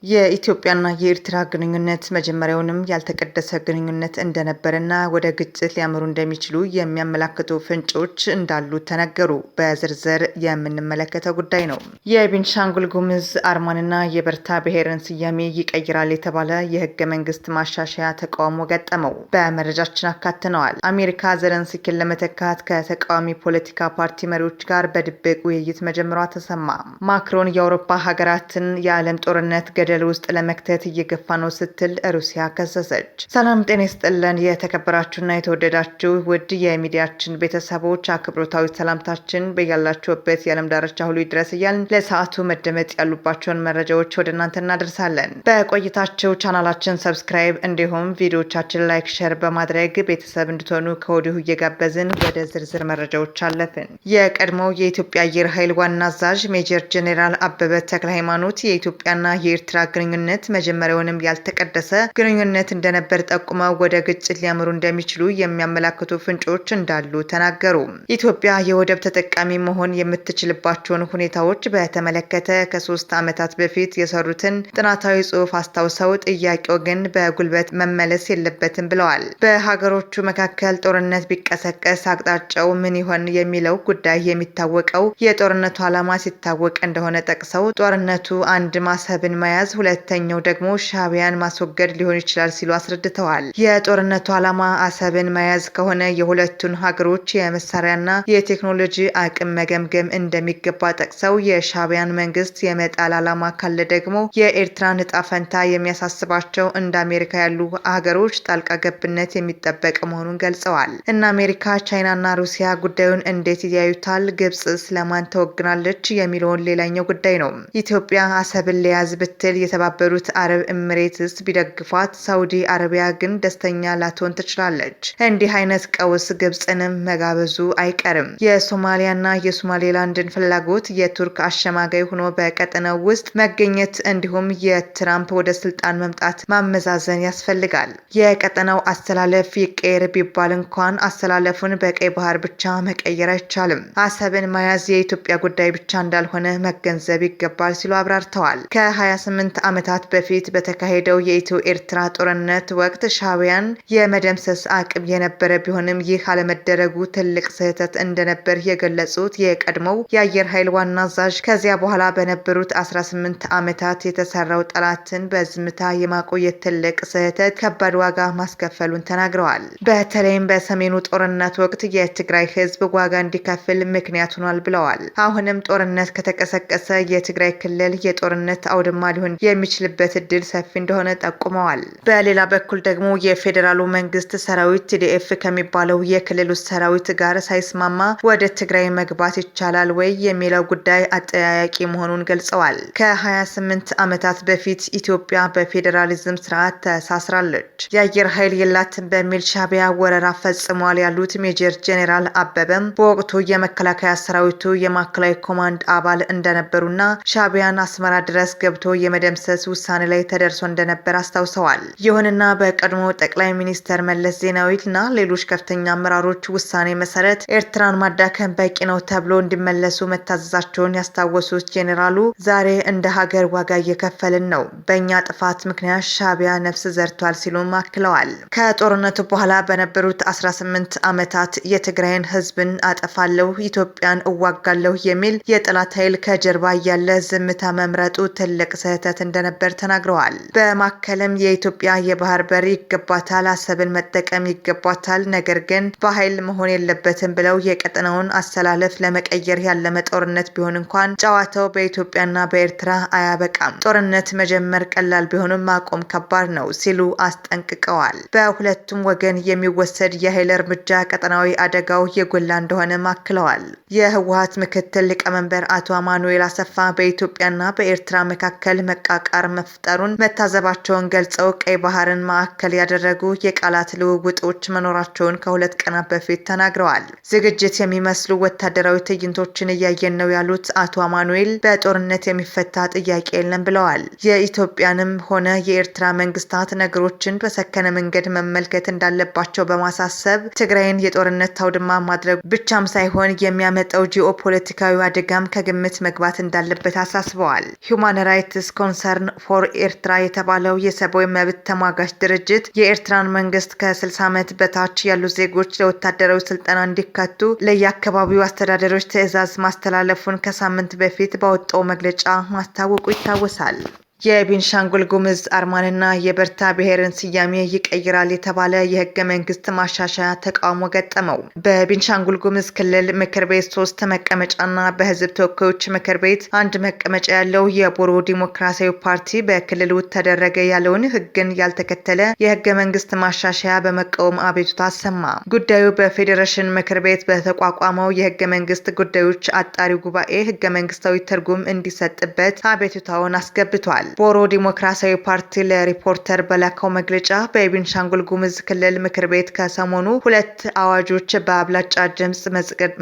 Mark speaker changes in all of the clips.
Speaker 1: የኢትዮጵያና የኤርትራ ግንኙነት መጀመሪያውንም ያልተቀደሰ ግንኙነት እንደነበረና ወደ ግጭት ሊያመሩ እንደሚችሉ የሚያመላክቱ ፍንጮች እንዳሉ ተነገሩ። በዝርዝር የምንመለከተው ጉዳይ ነው። የቤንሻንጉል ጉሙዝ አርማንና የበርታ ብሔርን ስያሜ ይቀይራል የተባለ የህገ መንግስት ማሻሻያ ተቃውሞ ገጠመው። በመረጃችን አካትነዋል። አሜሪካ ዘለንስኪን ለመተካት ከተቃዋሚ ፖለቲካ ፓርቲ መሪዎች ጋር በድብቅ ውይይት መጀመሯ ተሰማ። ማክሮን የአውሮፓ ሀገራትን የዓለም ጦርነት ገደል ውስጥ ለመክተት እየገፋ ነው ስትል ሩሲያ ከሰሰች። ሰላም ጤና ይስጥልን። የተከበራችሁና የተወደዳችሁ ውድ የሚዲያችን ቤተሰቦች አክብሮታዊ ሰላምታችን በያላችሁበት የዓለም ዳርቻ ሁሉ ይድረስ እያልን ለሰዓቱ መደመጥ ያሉባቸውን መረጃዎች ወደ እናንተ እናደርሳለን። በቆይታችሁ ቻናላችን ሰብስክራይብ እንዲሁም ቪዲዮቻችን ላይክ፣ ሼር በማድረግ ቤተሰብ እንድትሆኑ ከወዲሁ እየጋበዝን ወደ ዝርዝር መረጃዎች አለፍን። የቀድሞው የኢትዮጵያ አየር ኃይል ዋና አዛዥ ሜጀር ጄኔራል አበበ ተክለ ሃይማኖት የኢትዮጵያና የኤርትራ ግንኙነት መጀመሪያውንም ያልተቀደሰ ግንኙነት እንደነበር ጠቁመው ወደ ግጭት ሊያመሩ እንደሚችሉ የሚያመላክቱ ፍንጮች እንዳሉ ተናገሩ። ኢትዮጵያ የወደብ ተጠቃሚ መሆን የምትችልባቸውን ሁኔታዎች በተመለከተ ከ3 ዓመታት በፊት የሰሩትን ጥናታዊ ጽሑፍ አስታውሰው ጥያቄው ግን በጉልበት መመለስ የለበትም ብለዋል። በሀገሮቹ መካከል ጦርነት ቢቀሰቀስ አቅጣጫው ምን ይሆን የሚለው ጉዳይ የሚታወቀው የጦርነቱ ዓላማ ሲታወቅ እንደሆነ ጠቅሰው ጦርነቱ አንድ ማሰብን መያዝ፣ ሁለተኛው ደግሞ ሻዕቢያን ማስወገድ ሊሆን ይችላል ሲሉ አስረድተዋል። የጦርነቱ ዓላማ አሰብን መያዝ ከሆነ የሁለቱን ሀገሮች የመሳሪያና የቴክኖሎጂ አቅም መገምገም እንደሚገባ ጠቅሰው የሻዕቢያን መንግስት የመጣል ዓላማ ካለ ደግሞ የኤርትራን ዕጣ ፈንታ የሚያሳስባቸው እንደ አሜሪካ ያሉ ሀገሮች ጣልቃ ገብነት የሚጠበቅ መሆኑን ገልጸዋል። እነ አሜሪካ፣ ቻይናና ሩሲያ ጉዳዩን እንዴት ያዩታል? ግብጽስ ለማን ተወግናለች? የሚለውን ሌላኛው ጉዳይ ነው። ኢትዮጵያ አሰብን ሊያዝ ብትል የተባበሩት አረብ ኤምሬትስ ቢደግፏት ሳውዲ አረቢያ ግን ደስተኛ ላትሆን ትችላለች። እንዲህ አይነት ቀውስ ግብጽንም መጋበዙ አይቀርም። የሶማሊያና የሶማሌላንድን ፍላጎት የቱርክ አሸማጋይ ሆኖ በቀጠናው ውስጥ መገኘት እንዲሁም የትራምፕ ወደ ስልጣን መምጣት ማመዛዘን ያስፈልጋል። የቀጠናው አስተላለፍ ይቀየር ቢባል እንኳን አስተላለፉን በቀይ ባህር ብቻ መቀየር አይቻልም። አሰብን መያዝ የኢትዮጵያ ጉዳይ ብቻ እንዳልሆነ መገንዘብ ይገባል ሲሉ አብራርተዋል። ከ28 ዓመታት በፊት በተካሄደው የኢትዮ ኤርትራ ጦርነት ወቅት ሻዕቢያን የመደምሰስ አቅም የነበረ ቢሆንም ይህ አለመደረጉ ትልቅ ስህተት እንደነበር የገለጹት የቀድሞው የአየር ኃይል ዋና አዛዥ ከዚያ በኋላ በነበሩት 18 ዓመታት የተሰራው ጠላትን በዝምታ የማቆየት ትልቅ ስህተት ከባድ ዋጋ ማስከፈሉን ተናግረዋል። በተለይም በሰሜኑ ጦርነት ወቅት የትግራይ ሕዝብ ዋጋ እንዲከፍል ምክንያት ሆኗል ብለዋል። አሁንም ጦርነት ከተቀሰቀሰ የትግራይ ክልል የጦርነት አውድማ ሊሆን የሚችልበት እድል ሰፊ እንደሆነ ጠቁመዋል። በሌላ በኩል ደግሞ የፌዴራሉ መንግስት ሰራዊት ቲዲኤፍ ከሚባለው የክልሉ ሰራዊት ጋር ሳይስማማ ወደ ትግራይ መግባት ይቻላል ወይ የሚለው ጉዳይ አጠያያቂ መሆኑን ገልጸዋል። ከ28 ዓመታት በፊት ኢትዮጵያ በፌዴራሊዝም ስርዓት ተሳስራለች። የአየር ኃይል የላትም በሚል ሻዕቢያ ወረራ ፈጽሟል ያሉት ሜጀር ጄኔራል አበበም በወቅቱ የመከላከያ ሰራዊቱ የማዕከላዊ ኮማንድ አባል እንደነበሩና ሻዕቢያን አስመራ ድረስ ገብቶ የመደምሰስ ውሳኔ ላይ ተደርሶ እንደነበር አስታውሰዋል። ይሁንና በቀድሞ ጠቅላይ ሚኒስተር መለስ ዜናዊና ሌሎች ከፍተኛ አመራሮች ውሳኔ መሰረት ኤርትራን ማዳከም በቂ ነው ተብሎ እንዲመለሱ መታዘዛቸውን ያስታወሱት ጄኔራሉ ዛሬ እንደ ሀገር ዋጋ እየከፈልን ነው፣ በእኛ ጥፋት ምክንያት ሻዕቢያ ነፍስ ዘርቷል ሲሉም አክለዋል። ከጦርነቱ በኋላ በነበሩት 18 ዓመታት የትግራይን ህዝብን አጠፋለሁ፣ ኢትዮጵያን እዋጋለሁ የሚል የጠላት ኃይል ከጀርባ እያለ ዝምታ መምረጡ ትልቅ ስህተት እንደነበር ተናግረዋል። በማከልም የኢትዮጵያ የባህር በር ይገባታል፣ አሰብን መጠቀም ይገባታል፣ ነገር ግን በኃይል መሆን የለበትም ብለው የቀጠናውን አሰላለፍ ለመቀየር ያለመ ጦርነት ቢሆን እንኳን ጨዋታው በኢትዮጵያና በኤርትራ አያበቃም። ጦርነት መጀመር ቀላል ቢሆንም ማቆም ከባድ ነው ሲሉ አስጠንቅቀዋል። በሁለቱም ወገን የሚወሰድ የኃይል እርምጃ ቀጠናዊ አደጋው የጎላ እንደሆነ አክለዋል። የህወሓት ምክትል ሊቀመንበር አቶ አማኑኤል አሰፋ በኢትዮጵያና በኤርትራ መካከል መቃቃር መፍጠሩን መታዘባቸውን ገልጸው ቀይ ባህርን ማዕከል ያደረጉ የቃላት ልውውጦች መኖራቸውን ከ2 ቀናት በፊት ተናግረዋል። ዝግጅት የሚመስሉ ወታደራዊ ትዕይንቶችን እያየን ነው ያሉት አቶ አማኑኤል በጦርነት የሚፈታ ጥያቄ የለም ብለዋል። የኢትዮጵያንም ሆነ የኤርትራ መንግስታት ነገሮችን በሰከነ መንገድ መመልከት እንዳለባቸው በማሳሰብ ትግራይን የጦርነት አውድማ ማድረግ ብቻም ሳይሆን የሚያመጣው ጂኦፖለቲካዊ አደጋም ከግምት መግባት እንዳለበት አሳስበዋል። ሁማን ራይትስ ኮንሰርን ፎር ኤርትራ የተባለው የሰብአዊ መብት ተሟጋች ድርጅት የኤርትራን መንግስት ከ60 ዓመት በታች ያሉ ዜጎች ለወታደራዊ ስልጠና እንዲካቱ ለየአካባቢው አስተዳደሮች ትዕዛዝ ማስተላለፉን ከሳምንት በፊት ባወጣው መግለጫ ማስታወቁ ይታወሳል። የቤንሻንጉል ጉሙዝ አርማንና የበርታ ብሔርን ስያሜ ይቀይራል የተባለ የህገ መንግስት ማሻሻያ ተቃውሞ ገጠመው። በቤንሻንጉል ጉሙዝ ክልል ምክር ቤት 3 መቀመጫና በህዝብ ተወካዮች ምክር ቤት 1 መቀመጫ ያለው የቦሮ ዲሞክራሲያዊ ፓርቲ በክልሉ ተደረገ ያለውን ህግን ያልተከተለ የህገ መንግስት ማሻሻያ በመቃወም አቤቱታ አሰማ። ጉዳዩ በፌዴሬሽን ምክር ቤት በተቋቋመው የህገ መንግስት ጉዳዮች አጣሪ ጉባኤ ህገ መንግስታዊ ትርጉም እንዲሰጥበት አቤቱታውን አስገብቷል። ቦሮ ዲሞክራሲያዊ ፓርቲ ለሪፖርተር በላከው መግለጫ በቤንሻንጉል ጉሙዝ ክልል ምክር ቤት ከሰሞኑ 2 አዋጆች በአብላጫ ድምጽ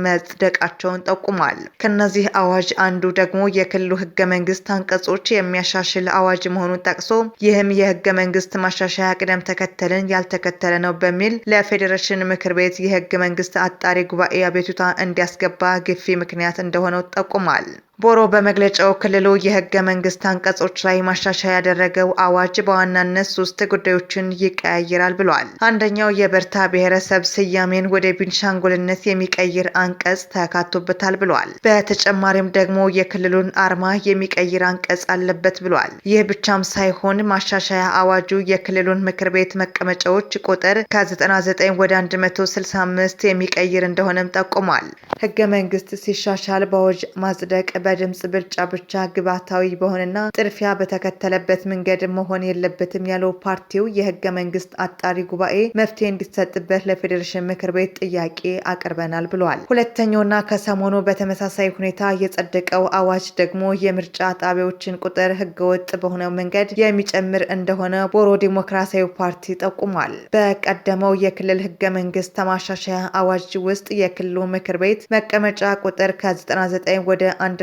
Speaker 1: መጽደቃቸውን ጠቁሟል። ከነዚህ አዋጅ አንዱ ደግሞ የክልሉ ህገ መንግስት አንቀጾች የሚያሻሽል አዋጅ መሆኑን ጠቅሶ ይህም የህገ መንግስት ማሻሻያ ቅደም ተከተልን ያልተከተለ ነው በሚል ለፌዴሬሽን ምክር ቤት የህገ መንግስት አጣሪ ጉባኤ አቤቱታ እንዲያስገባ ግፊ ምክንያት እንደሆነው ጠቁሟል። ቦሮ በመግለጫው ክልሉ የህገ መንግስት አንቀጾች ላይ ማሻሻያ ያደረገው አዋጅ በዋናነት 3 ጉዳዮችን ይቀያይራል ብሏል። አንደኛው የበርታ ብሔረሰብ ስያሜን ወደ ቤንሻንጉልነት የሚቀይር አንቀጽ ተካቶበታል ብሏል። በተጨማሪም ደግሞ የክልሉን አርማ የሚቀይር አንቀጽ አለበት ብሏል። ይህ ብቻም ሳይሆን ማሻሻያ አዋጁ የክልሉን ምክር ቤት መቀመጫዎች ቁጥር ከ99 ወደ 165 የሚቀይር እንደሆነም ጠቁሟል። ህገ መንግስት ሲሻሻል በአዋጅ ማጽደቅ በድምጽ ብልጫ ብቻ ግባታዊ በሆነና ጥርፊያ በተከተለበት መንገድ መሆን የለበትም ያለው ፓርቲው የህገ መንግስት አጣሪ ጉባኤ መፍትሄ እንዲሰጥበት ለፌዴሬሽን ምክር ቤት ጥያቄ አቅርበናል ብሏል። ሁለተኛውና ከሰሞኑ በተመሳሳይ ሁኔታ የጸደቀው አዋጅ ደግሞ የምርጫ ጣቢያዎችን ቁጥር ህገወጥ በሆነው መንገድ የሚጨምር እንደሆነ ቦሮ ዲሞክራሲያዊ ፓርቲ ጠቁሟል። በቀደመው የክልል ህገ መንግስት ማሻሻያ አዋጅ ውስጥ የክልሉ ምክር ቤት መቀመጫ ቁጥር ከ99 ወደ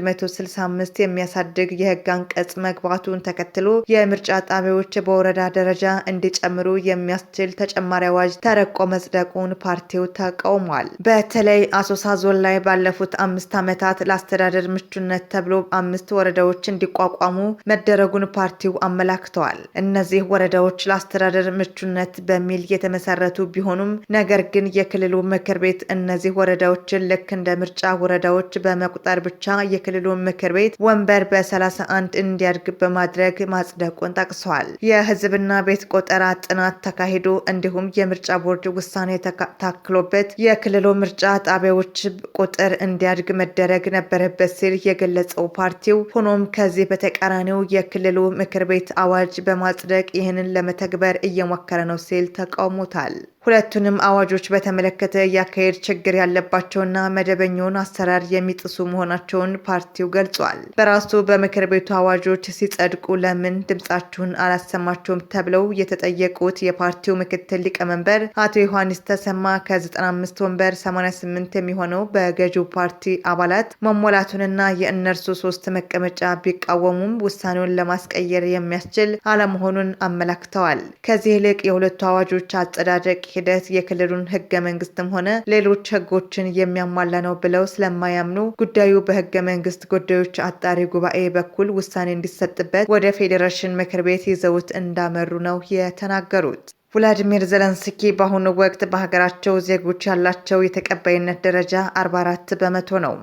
Speaker 1: 165 የሚያሳድግ የህግ አንቀጽ መግባቱን ተከትሎ የምርጫ ጣቢያዎች በወረዳ ደረጃ እንዲጨምሩ የሚያስችል ተጨማሪ አዋጅ ተረቆ መጽደቁን ፓርቲው ተቃውሟል። በተለይ አሶሳ ዞን ላይ ባለፉት 5 ዓመታት ለአስተዳደር ምቹነት ተብሎ 5 ወረዳዎች እንዲቋቋሙ መደረጉን ፓርቲው አመላክተዋል። እነዚህ ወረዳዎች ለአስተዳደር ምቹነት በሚል የተመሰረቱ ቢሆኑም ነገር ግን የክልሉ ምክር ቤት እነዚህ ወረዳዎችን ልክ እንደ ምርጫ ወረዳዎች በመቁጠር ብቻ የክልሉ ምክር ቤት ወንበር በ31 እንዲያድግ በማድረግ ማጽደቁን ጠቅሷል። የህዝብና ቤት ቆጠራ ጥናት ተካሂዶ እንዲሁም የምርጫ ቦርድ ውሳኔ ታክሎበት የክልሉ ምርጫ ጣቢያዎች ቁጥር እንዲያድግ መደረግ ነበረበት ሲል የገለጸው ፓርቲው ሆኖም ከዚህ በተቃራኒው የክልሉ ምክር ቤት አዋጅ በማጽደቅ ይህንን ለመተግበር እየሞከረ ነው ሲል ተቃውሞታል። ሁለቱንም አዋጆች በተመለከተ ያካሄድ ችግር ያለባቸውና መደበኛውን አሰራር የሚጥሱ መሆናቸውን ፓርቲው ገልጿል። በራሱ በምክር ቤቱ አዋጆች ሲጸድቁ ለምን ድምጻችሁን አላሰማችሁም ተብለው የተጠየቁት የፓርቲው ምክትል ሊቀመንበር አቶ ዮሐንስ ተሰማ ከ95 ወንበር 88 የሚሆነው በገዢው ፓርቲ አባላት መሞላቱንና የእነርሱ 3 መቀመጫ ቢቃወሙም ውሳኔውን ለማስቀየር የሚያስችል አለመሆኑን አመላክተዋል። ከዚህ ይልቅ የሁለቱ አዋጆች አጸዳደቅ ሂደት የክልሉን ህገ መንግስትም ሆነ ሌሎች ህጎችን የሚያሟላ ነው ብለው ስለማያምኑ ጉዳዩ በህገ መንግስት ጉዳዮች አጣሪ ጉባኤ በኩል ውሳኔ እንዲሰጥበት ወደ ፌዴሬሽን ምክር ቤት ይዘውት እንዳመሩ ነው የተናገሩት። ቭላዲሚር ዘለንስኪ በአሁኑ ወቅት በሀገራቸው ዜጎች ያላቸው የተቀባይነት ደረጃ 44 በመቶ ነው።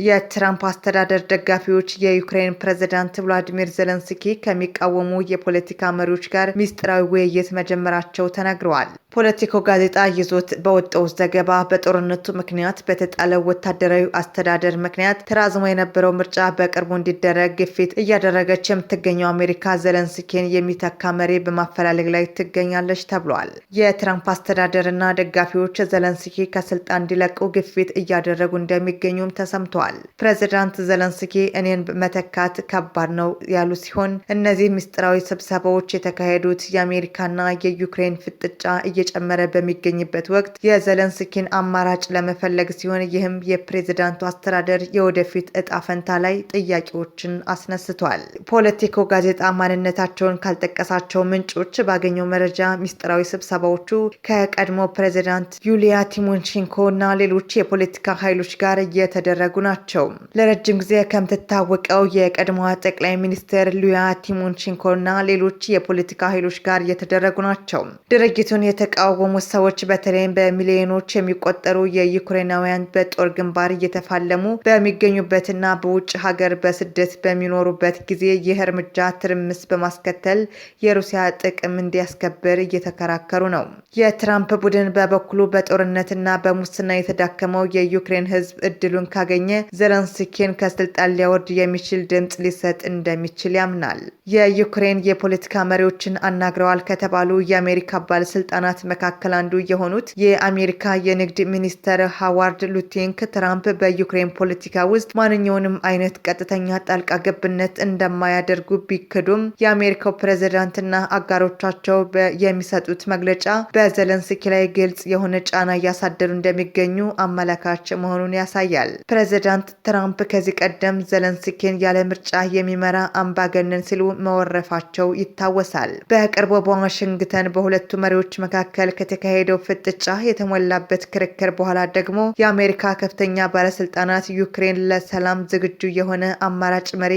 Speaker 1: የትራምፕ አስተዳደር ደጋፊዎች የዩክሬን ፕሬዝዳንት ቭላዲሚር ዘለንስኪ ከሚቃወሙ የፖለቲካ መሪዎች ጋር ሚስጥራዊ ውይይት መጀመራቸው ተነግረዋል። ፖለቲኮ ጋዜጣ ይዞት በወጣው ዘገባ በጦርነቱ ምክንያት በተጣለው ወታደራዊ አስተዳደር ምክንያት ተራዝሞ የነበረው ምርጫ በቅርቡ እንዲደረግ ግፊት እያደረገች የምትገኘው አሜሪካ ዘለንስኪን የሚተካ መሪ በማፈላለግ ላይ ትገኛለች ተብሏል። የትራምፕ አስተዳደርና ደጋፊዎች ዘለንስኪ ከስልጣን እንዲለቁ ግፊት እያደረጉ እንደሚገኙም ተሰምተዋል። ፕሬዝዳንት ዘለንስኪ እኔን መተካት ከባድ ነው ያሉ ሲሆን እነዚህ ምስጢራዊ ስብሰባዎች የተካሄዱት የአሜሪካና የዩክሬን ፍጥጫ እየጨመረ በሚገኝበት ወቅት የዘለንስኪን አማራጭ ለመፈለግ ሲሆን ይህም የፕሬዝዳንቱ አስተዳደር የወደፊት እጣ ፈንታ ላይ ጥያቄዎችን አስነስቷል። ፖለቲኮ ጋዜጣ ማንነታቸውን ካልጠቀሳቸው ምንጮች ባገኘው መረጃ ሚስጥራዊ ስብሰባዎቹ ከቀድሞ ፕሬዝዳንት ዩሊያ ቲሞሼንኮ እና ሌሎች የፖለቲካ ኃይሎች ጋር እየተደረጉ ናቸው። ለረጅም ጊዜ ከምትታወቀው የቀድሞዋ ጠቅላይ ሚኒስትር ዩሊያ ቲሞሼንኮ እና ሌሎች የፖለቲካ ኃይሎች ጋር እየተደረጉ ናቸው። ድርጊቱን የተቃወሙ ሰዎች በተለይም በሚሊዮኖች የሚቆጠሩ የዩክሬናውያን በጦር ግንባር እየተፋለሙ በሚገኙበትና በውጭ ሀገር በስደት በሚኖሩበት ጊዜ ይህ እርምጃ ትርምስ በማስከተል የሩሲያ ጥቅም እንዲያስከብር እየተከራከሩ ነው። የትራምፕ ቡድን በበኩሉ በጦርነትና በሙስና የተዳከመው የዩክሬን ሕዝብ እድሉን ካገኘ ዘለንስኪን ከስልጣን ሊያወርድ የሚችል ድምፅ ሊሰጥ እንደሚችል ያምናል። የዩክሬን የፖለቲካ መሪዎችን አናግረዋል ከተባሉ የአሜሪካ ባለስልጣናት መካከል አንዱ የሆኑት የአሜሪካ የንግድ ሚኒስተር ሃዋርድ ሉቲንክ ትራምፕ በዩክሬን ፖለቲካ ውስጥ ማንኛውንም አይነት ቀጥተኛ ጣልቃ ገብነት እንደማያደርጉ ቢክዱም የአሜሪካው ፕሬዝዳንትና አጋሮቻቸው የሚሰጡት መግለጫ በዘለንስኪ ላይ ግልጽ የሆነ ጫና እያሳደሩ እንደሚገኙ አመላካች መሆኑን ያሳያል። ፕሬዝዳንት ትራምፕ ከዚህ ቀደም ዘለንስኪን ያለ ምርጫ የሚመራ አምባገነን ሲሉ መወረፋቸው ይታወሳል። በቅርቡ በዋሽንግተን በሁለቱ መሪዎች መካከል ከተካሄደው ፍጥጫ የተሞላበት ክርክር በኋላ ደግሞ የአሜሪካ ከፍተኛ ባለስልጣናት ዩክሬን ለሰላም ዝግጁ የሆነ አማራጭ መሪ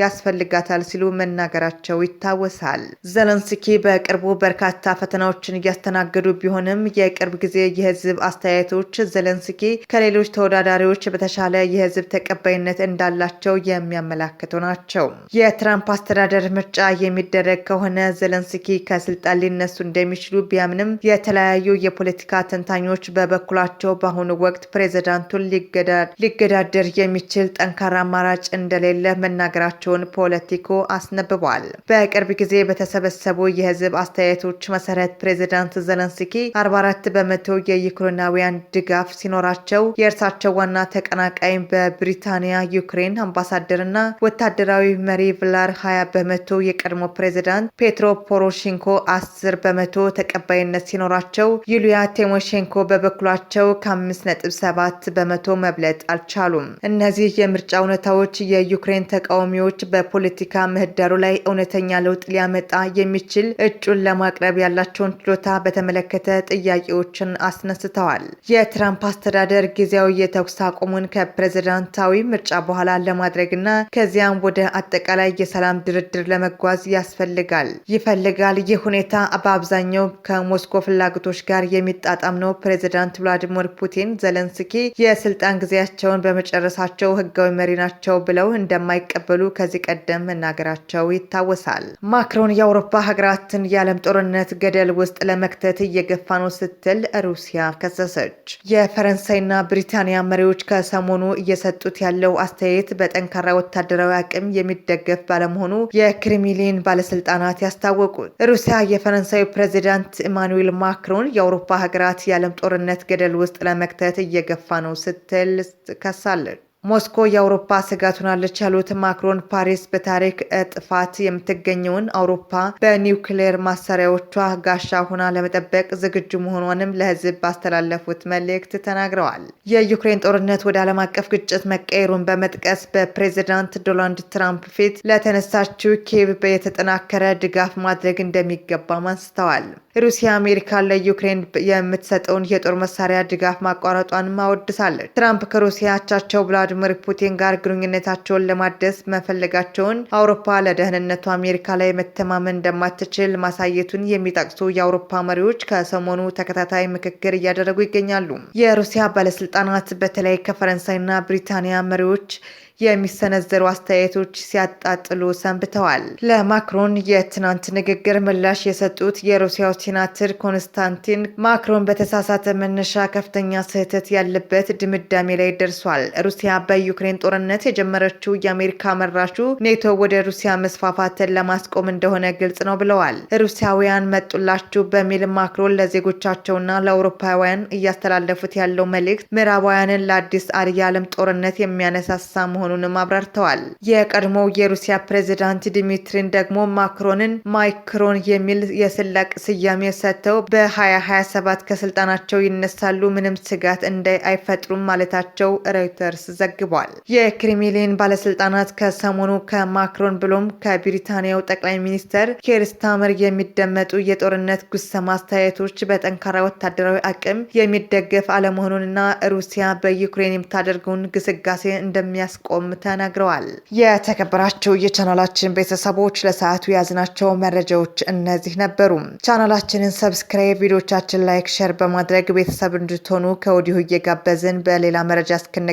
Speaker 1: ያስፈልጋታል ሲሉ መናገራቸው ይታወሳል። ዘለንስኪ በቅርቡ በርካታ ፈተናዎችን እያስተናገዱ ቢሆንም የቅርብ ጊዜ የህዝብ አስተያየቶች ዘለንስኪ ከሌሎች ተወዳዳሪዎች በተሻለ የህዝብ ተቀባይነት እንዳላቸው የሚያመላክቱ ናቸው። የትራምፕ አስተዳደር ምርጫ የሚደረግ ከሆነ ዘለንስኪ ከስልጣን ሊነሱ እንደሚችሉ ቢያምንም የተለያዩ የፖለቲካ ተንታኞች በበኩላቸው በአሁኑ ወቅት ፕሬዝዳንቱን ሊገዳደር የሚችል ጠንካራ አማራጭ እንደሌለ መናገራቸውን ፖለቲኮ አስነብቧል። በቅርብ ጊዜ በተሰበሰቡ የህዝብ አስተያየቶች መሰረት ፕሬዝዳንት ዘለንስኪ 44 በመቶ የዩክሬናውያን ድጋፍ ሲኖራቸው የእርሳቸው ዋና ተቀናቃይ በብሪታንያ ዩክሬን አምባሳደርና ወታደራዊ መሪ ቭላር 20 በመቶ፣ የቀድሞ ፕሬዝዳንት ፔትሮ ፖሮሼንኮ 10 በመቶ ተቀባይነት ሲኖራቸው ዩሊያ ቲሞሼንኮ በበኩላቸው ከ5.7 በመቶ መብለጥ አልቻሉም። እነዚህ የምርጫ እውነታዎች የዩክሬን ተቃዋሚዎች በፖለቲካ ምህዳሩ ላይ እውነተኛ ለውጥ ሊያመጣ የሚችል እጩን ለማቅረብ ያላቸውን ችሎታ በተመለከተ ጥያቄዎችን አስነስተዋል። የትራምፕ አስተዳደር ጊዜያዊ የተኩስ አቁሙን ከፕሬዝዳንታዊ ምርጫ በኋላ ለማድረግና ከዚያም ወደ አጠቃላይ የሰላም ድርድር ለመጓዝ ይፈልጋል። ይህ ሁኔታ በአብዛኛው ከሞስኮ ፍላጎቶች ጋር የሚጣጣም ነው። ፕሬዝዳንት ቭላዲሚር ፑቲን ዘለንስኪ የስልጣን ጊዜያቸውን በመጨረሳቸው ህጋዊ መሪ ናቸው ብለው እንደማይቀበሉ ከዚህ ቀደም መናገራቸው ይታወሳል። ማክሮን የአውሮፓ ሀገራትን የዓለም ጦርነት ገደል ውስጥ ለመክተት እየገፋ ነው ስትል ሩሲያ ከሰሰች። የፈረንሳይና ብሪታንያ መሪዎች ከሰሞኑ እየሰጡት ያለው አስተያየት በጠንካራ ወታደራዊ አቅም የሚደገፍ ባለመሆኑ የክሬምሊን ባለስልጣናት ያስታወቁት። ሩሲያ የፈረንሳዩ ፕሬዝዳንት ኢማኑኤል ማክሮን የአውሮፓ ሀገራት የዓለም ጦርነት ገደል ውስጥ ለመክተት እየገፋ ነው ስትል ከሳለች። ሞስኮ የአውሮፓ ስጋት ሆናለች ያሉት ማክሮን ፓሪስ በታሪክ ጥፋት የምትገኘውን አውሮፓ በኒውክሌር ማሰሪያዎቿ ጋሻ ሆና ለመጠበቅ ዝግጁ መሆኗንም ለሕዝብ ባስተላለፉት መልእክት ተናግረዋል። የዩክሬን ጦርነት ወደ ዓለም አቀፍ ግጭት መቀየሩን በመጥቀስ በፕሬዝዳንት ዶናልድ ትራምፕ ፊት ለተነሳችው ኪየቭ የተጠናከረ ድጋፍ ማድረግ እንደሚገባም አንስተዋል። ሩሲያ አሜሪካ ለዩክሬን የምትሰጠውን የጦር መሳሪያ ድጋፍ ማቋረጧን አወድሳለች። ትራምፕ ከሩሲያ አቻቸው ቭላዲሚር ፑቲን ጋር ግንኙነታቸውን ለማደስ መፈለጋቸውን አውሮፓ ለደህንነቱ አሜሪካ ላይ መተማመን እንደማትችል ማሳየቱን የሚጠቅሱ የአውሮፓ መሪዎች ከሰሞኑ ተከታታይ ምክክር እያደረጉ ይገኛሉ። የሩሲያ ባለስልጣናት በተለይ ከፈረንሳይና ብሪታንያ መሪዎች የሚሰነዘሩ አስተያየቶች ሲያጣጥሉ ሰንብተዋል። ለማክሮን የትናንት ንግግር ምላሽ የሰጡት የሩሲያው ሴናተር ኮንስታንቲን ማክሮን በተሳሳተ መነሻ ከፍተኛ ስህተት ያለበት ድምዳሜ ላይ ደርሷል። ሩሲያ በዩክሬን ጦርነት የጀመረችው የአሜሪካ መራሹ ኔቶ ወደ ሩሲያ መስፋፋትን ለማስቆም እንደሆነ ግልጽ ነው ብለዋል። ሩሲያውያን መጡላችሁ በሚል ማክሮን ለዜጎቻቸውና ለአውሮፓውያን እያስተላለፉት ያለው መልእክት ምዕራባውያንን ለአዲስ የዓለም ጦርነት የሚያነሳሳ መሆኑንም አብራርተዋል። የቀድሞው የሩሲያ ፕሬዝዳንት ዲሚትሪን ደግሞ ማይክሮን የሚል የስላቅ ስያሜ ሰጥተው በ2027 ከስልጣናቸው ይነሳሉ፣ ምንም ስጋት አይፈጥሩም ማለታቸው ሮይተርስ ዘግቧል። የክሬምሊን ባለስልጣናት ከሰሞኑ ከማክሮን ብሎም ከብሪታንያው ጠቅላይ ሚኒስትር ኬር ስታርመር የሚደመጡ የጦርነት ጉሰማ አስተያየቶች በጠንካራ ወታደራዊ አቅም የሚደገፍ አለመሆኑንና ሩሲያ በዩክሬን የምታደርገውን ግስጋሴ እንደሚያስቆም ተናግረዋል። የተከበራቸው የቻናላችን ቤተሰቦች ለሰዓቱ ያዝናቸው መረጃዎች እነዚህ ነበሩ። ቻናላችንን ሰብስክራይብ፣ ቪዲዮቻችን ላይክ፣ ሼር በማድረግ ቤተሰብ እንድትሆኑ ከወዲሁ እየጋበዝን በሌላ መረጃ እስክንገናኝ